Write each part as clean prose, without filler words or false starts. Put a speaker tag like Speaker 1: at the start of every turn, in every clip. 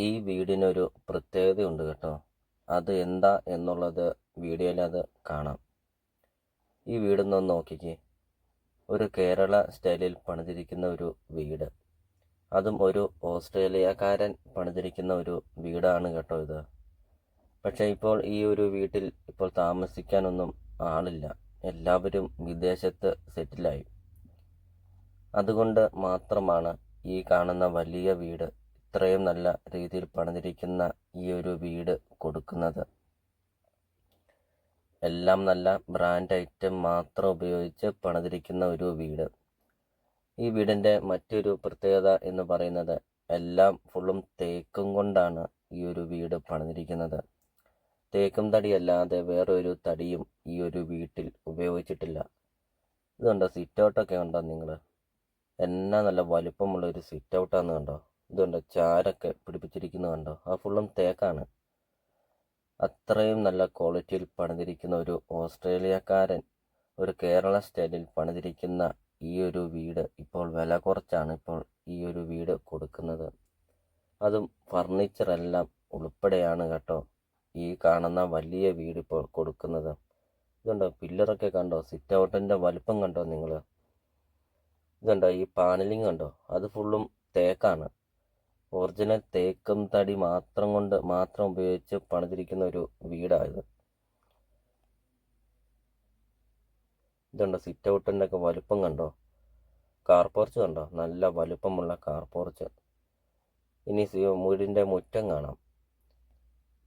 Speaker 1: ഈ വീടിനൊരു പ്രത്യേകതയുണ്ട് കേട്ടോ. അത് എന്താ എന്നുള്ളത് വീഡിയോയിൽ അത് കാണാം. ഈ വീടൊന്ന് നോക്കിക്കേ. ഒരു കേരള സ്റ്റൈലിൽ പണിതിരിക്കുന്ന ഒരു വീട്. അതും ഒരു ഓസ്ട്രേലിയക്കാരൻ പണിതിരിക്കുന്ന ഒരു വീടാണ് കേട്ടോ ഇത്. പക്ഷേ ഇപ്പോൾ ഈ ഒരു വീട്ടിൽ ഇപ്പോൾ താമസിക്കാനൊന്നും ആളില്ല. എല്ലാവരും വിദേശത്ത് സെറ്റിലായി. അതുകൊണ്ട് മാത്രമാണ് ഈ കാണുന്ന വലിയ വീട്, ഇത്രയും നല്ല രീതിയിൽ പണിതിരിക്കുന്ന ഈ ഒരു വീട് കൊടുക്കുന്നത്. എല്ലാം നല്ല ബ്രാൻഡ് ഐറ്റം മാത്രം ഉപയോഗിച്ച് പണിതിരിക്കുന്ന ഒരു വീട്. ഈ വീടിൻ്റെ മറ്റൊരു പ്രത്യേകത എന്ന് പറയുന്നത് എല്ലാം ഫുള്ളും തേക്കും കൊണ്ടാണ് ഈ ഒരു വീട് പണിതിരിക്കുന്നത്. തേക്കും തടിയല്ലാതെ വേറൊരു തടിയും ഈ ഒരു വീട്ടിൽ ഉപയോഗിച്ചിട്ടില്ല. ഇതുണ്ടോ, സിറ്റ് ഔട്ടൊക്കെ ഉണ്ടോ നിങ്ങൾ? എന്നാ നല്ല വലുപ്പമുള്ള ഒരു സിറ്റ് ഔട്ടാന്ന് കണ്ടോ. ഇതുണ്ടോ, ചാരൊക്കെ പിടിപ്പിച്ചിരിക്കുന്നത് കണ്ടോ. ആ ഫുള്ളും തേക്കാണ്. അത്രയും നല്ല ക്വാളിറ്റിയിൽ പണിതിരിക്കുന്ന ഒരു ഓസ്ട്രേലിയക്കാരൻ ഒരു കേരള സ്റ്റൈലിൽ പണിതിരിക്കുന്ന ഈ ഒരു വീട് ഇപ്പോൾ വില കുറച്ചാണ് ഇപ്പോൾ ഈ ഒരു വീട് കൊടുക്കുന്നത്. അതും ഫർണിച്ചറെല്ലാം ഉൾപ്പെടെയാണ് കേട്ടോ ഈ കാണുന്ന വലിയ വീട് ഇപ്പോൾ കൊടുക്കുന്നത്. ഇതുണ്ടോ, പില്ലറൊക്കെ കണ്ടോ, സിറ്റ് ഔട്ടിൻ്റെ വലുപ്പം കണ്ടോ നിങ്ങൾ? ഇതുണ്ടോ, ഈ പാനലിംഗ് കണ്ടോ, അത് ഫുള്ളും തേക്കാണ്. ഒറിജിനൽ തേക്കും തടി മാത്രം ഉപയോഗിച്ച് പണിതിരിക്കുന്ന ഒരു വീടായത്. ഇതുണ്ടോ, സിറ്റ് ഔട്ടിൻ്റെ ഒക്കെ വലുപ്പം കണ്ടോ. കാർ പോർച്ച് കണ്ടോ, നല്ല വലുപ്പമുള്ള കാർ പോർച്ച്. ഇനി വീടിൻ്റെ മുറ്റം കാണാം.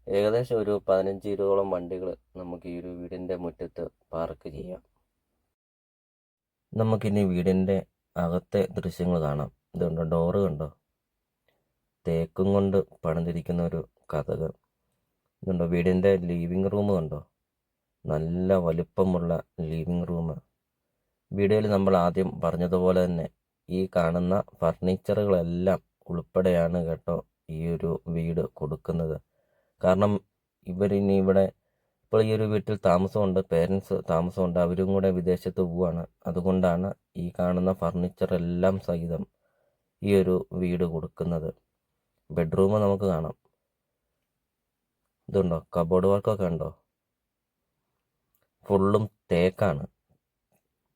Speaker 1: ഏകദേശം ഒരു 15-20ഓളം വണ്ടികൾ നമുക്ക് ഈ ഒരു വീടിൻ്റെ മുറ്റത്ത് പാർക്ക് ചെയ്യാം. നമുക്കിനി വീടിൻ്റെ അകത്തെ ദൃശ്യങ്ങൾ കാണാം. ഇതുണ്ടോ, ഡോറ് കണ്ടോ, തേക്കും കൊണ്ട് പണിതിരിക്കുന്ന ഒരു കതക്. ഇതുണ്ടോ, വീടിൻ്റെ ലിവിങ് റൂം കണ്ടോ, നല്ല വലുപ്പമുള്ള ലിവിങ് റൂം. വീഡിയോയിൽ നമ്മൾ ആദ്യം പറഞ്ഞതുപോലെ തന്നെ ഈ കാണുന്ന ഫർണിച്ചറുകളെല്ലാം ഉൾപ്പെടെയാണ് കേട്ടോ ഈ ഒരു വീട് കൊടുക്കുന്നത്. കാരണം ഇവരിനി ഇവിടെ ഇപ്പോൾ ഈ ഒരു വീട്ടിൽ താമസമുണ്ട്, പേരൻസ് താമസമുണ്ട്, അവരും കൂടെ വിദേശത്ത് പോവാണ്. അതുകൊണ്ടാണ് ഈ കാണുന്ന ഫർണിച്ചറെല്ലാം സഹിതം ഈ ഒരു വീട് കൊടുക്കുന്നത്. ബെഡ്റൂം നമുക്ക് കാണാം. ഇതുണ്ടോ, കബോർഡ് വർക്കൊക്കെ ഉണ്ടോ, ഫുള്ളും തേക്കാണ്.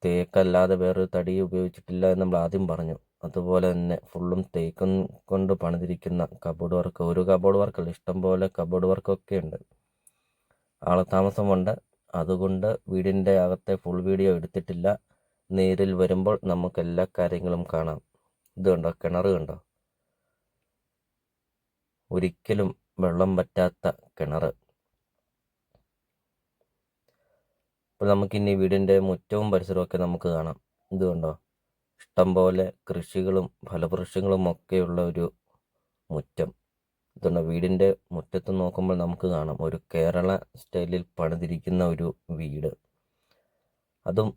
Speaker 1: തേക്കല്ലാതെ വേറൊരു തടി ഉപയോഗിച്ചിട്ടില്ല എന്ന് നമ്മൾ ആദ്യം പറഞ്ഞു. അതുപോലെ തന്നെ ഫുള്ളും തേക്കും കൊണ്ട് പണിതിരിക്കുന്ന കബോർഡ് വർക്ക്. ഒരു കബോർഡ് വർക്കല്ല, ഇഷ്ടംപോലെ കബോർഡ് വർക്കൊക്കെ ഉണ്ട്. ആളത്താമസമുണ്ട്. അതുകൊണ്ട് വീടിൻ്റെ അകത്തെ ഫുൾ വീഡിയോ എടുത്തിട്ടില്ല. നേരിൽ വരുമ്പോൾ നമുക്ക് എല്ലാ കാര്യങ്ങളും കാണാം. ഇത് കണ്ടോ, കിണർ കണ്ടോ, ഒരിക്കലും വെള്ളം പറ്റാത്ത കിണർ. ഇപ്പോൾ നമുക്കിനി വീടിൻ്റെ മുറ്റവും പരിസരമൊക്കെ നമുക്ക് കാണാം. ഇത് കണ്ടോ, ഇഷ്ടംപോലെ കൃഷികളും ഫലവൃക്ഷങ്ങളും ഒക്കെയുള്ള ഒരു മുറ്റം. ഇതുണ്ട്, വീടിൻ്റെ മുറ്റത്ത് നോക്കുമ്പോൾ നമുക്ക് കാണാം ഒരു കേരള സ്റ്റൈലിൽ പണിതിരിക്കുന്ന ഒരു വീട്. അതും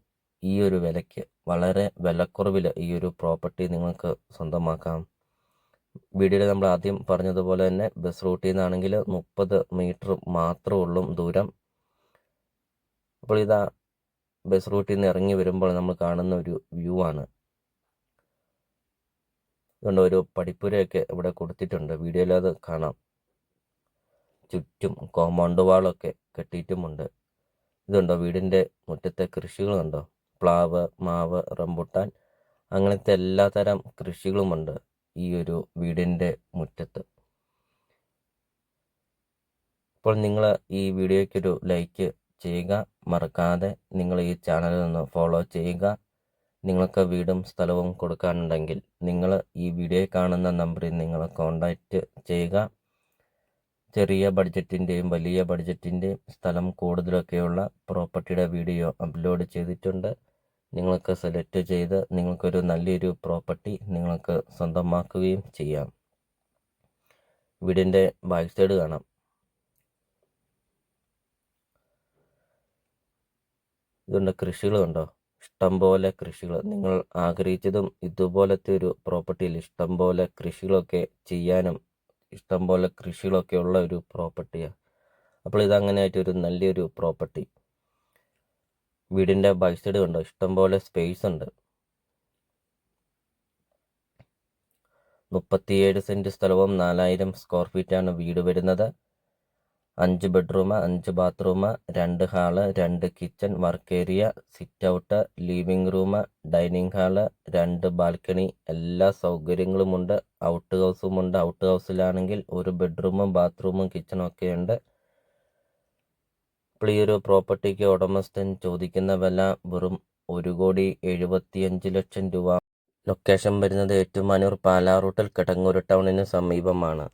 Speaker 1: ഈ ഒരു വിലയ്ക്ക്, വളരെ വിലക്കുറവിൽ ഈ ഒരു പ്രോപ്പർട്ടി നിങ്ങൾക്ക് സ്വന്തമാക്കാം. വീഡിയോയിൽ നമ്മൾ ആദ്യം പറഞ്ഞതുപോലെ തന്നെ ബസ് റൂട്ടിൽ നിന്നാണെങ്കിൽ 30 മീറ്റർ മാത്രമേ ഉള്ളൂ ദൂരം. അപ്പോൾ ഇതാ ബസ് റൂട്ടിൽ നിന്ന് ഇറങ്ങി വരുമ്പോൾ നമ്മൾ കാണുന്ന ഒരു വ്യൂ ആണ്. ഇതുകൊണ്ട് ഒരു പടിപ്പുരയൊക്കെ ഇവിടെ കൊടുത്തിട്ടുണ്ട്. വീഡിയോയിൽ അത് കാണാം. ചുറ്റും കോമ്പൗണ്ട് വാളൊക്കെ കെട്ടിയിട്ടുമുണ്ട്. ഇതുണ്ടോ, വീടിൻ്റെ മുറ്റത്തെ കൃഷികളുണ്ടോ, പ്ലാവ്, മാവ്, റംബുട്ടാൻ, അങ്ങനത്തെ എല്ലാ തരം കൃഷികളുമുണ്ട് ഈ ഒരു വീടിൻ്റെ മുറ്റത്ത്. ഇപ്പോൾ നിങ്ങൾ ഈ വീഡിയോയ്ക്കൊരു ലൈക്ക് ചെയ്യുക, മറക്കാതെ നിങ്ങൾ ഈ ചാനലിൽ നിന്ന് ഫോളോ ചെയ്യുക. നിങ്ങൾക്ക് വീടും സ്ഥലവും കൊടുക്കാനുണ്ടെങ്കിൽ നിങ്ങൾ ഈ വീഡിയോയിൽ കാണുന്ന നമ്പറിൽ നിങ്ങൾ കോൺടാക്റ്റ് ചെയ്യുക. ചെറിയ ബഡ്ജറ്റിൻ്റെയും വലിയ ബഡ്ജറ്റിൻ്റെയും സ്ഥലം കൂടുതലൊക്കെയുള്ള പ്രോപ്പർട്ടിയുടെ വീഡിയോ അപ്ലോഡ് ചെയ്തിട്ടുണ്ട്. നിങ്ങൾക്ക് സെലക്ട് ചെയ്ത് നിങ്ങൾക്കൊരു നല്ലൊരു പ്രോപ്പർട്ടി നിങ്ങൾക്ക് സ്വന്തമാക്കുകയും ചെയ്യാം. വീടിൻ്റെ ബാക്ക് സൈഡ് കാണാം. ഇതുണ്ട്, കൃഷികൾ കണ്ടോ, ഇഷ്ടംപോലെ കൃഷികൾ. നിങ്ങൾ ആഗ്രഹിച്ചതും ഇതുപോലത്തെ ഒരു പ്രോപ്പർട്ടിയിൽ ഇഷ്ടംപോലെ കൃഷികളൊക്കെ ചെയ്യാനും ഇഷ്ടംപോലെ കൃഷികളൊക്കെ ഉള്ള ഒരു പ്രോപ്പർട്ടിയാണ്. അപ്പോൾ ഇതങ്ങനെയായിട്ടൊരു നല്ലൊരു പ്രോപ്പർട്ടി. വീടിൻ്റെ ബാക്ക് സൈഡ് കണ്ടോ, ഇഷ്ടംപോലെ സ്പേസ് ഉണ്ട്. 37 സെന്റ് സ്ഥലവും 4000 സ്ക്വയർ ഫീറ്റാണ് വീട് വരുന്നത്. 5 bedroom, 5 bathroom, 2 hall, 2 kitchen, work area, sit out, living room, dining hall, 2 balcony, എല്ലാ സൗകര്യങ്ങളുമുണ്ട്. ഔട്ട് ഹൗസുമുണ്ട്. ഔട്ട് ഹൗസിലാണെങ്കിൽ 1 ബെഡ്റൂമും ബാത്റൂമും കിച്ചണും ഒക്കെ ഉണ്ട്. ഇപ്പോൾ ഈ ഒരു പ്രോപ്പർട്ടിക്ക് ഉടമസ്ഥൻ ചോദിക്കുന്ന വില വെറും 1,75,00,000 രൂപ. ലൊക്കേഷൻ വരുന്നത് ഏറ്റുമാനൂർ പാലാ റൂട്ടിൽ കിടങ്ങൂർ ടൗണിന് സമീപമാണ്.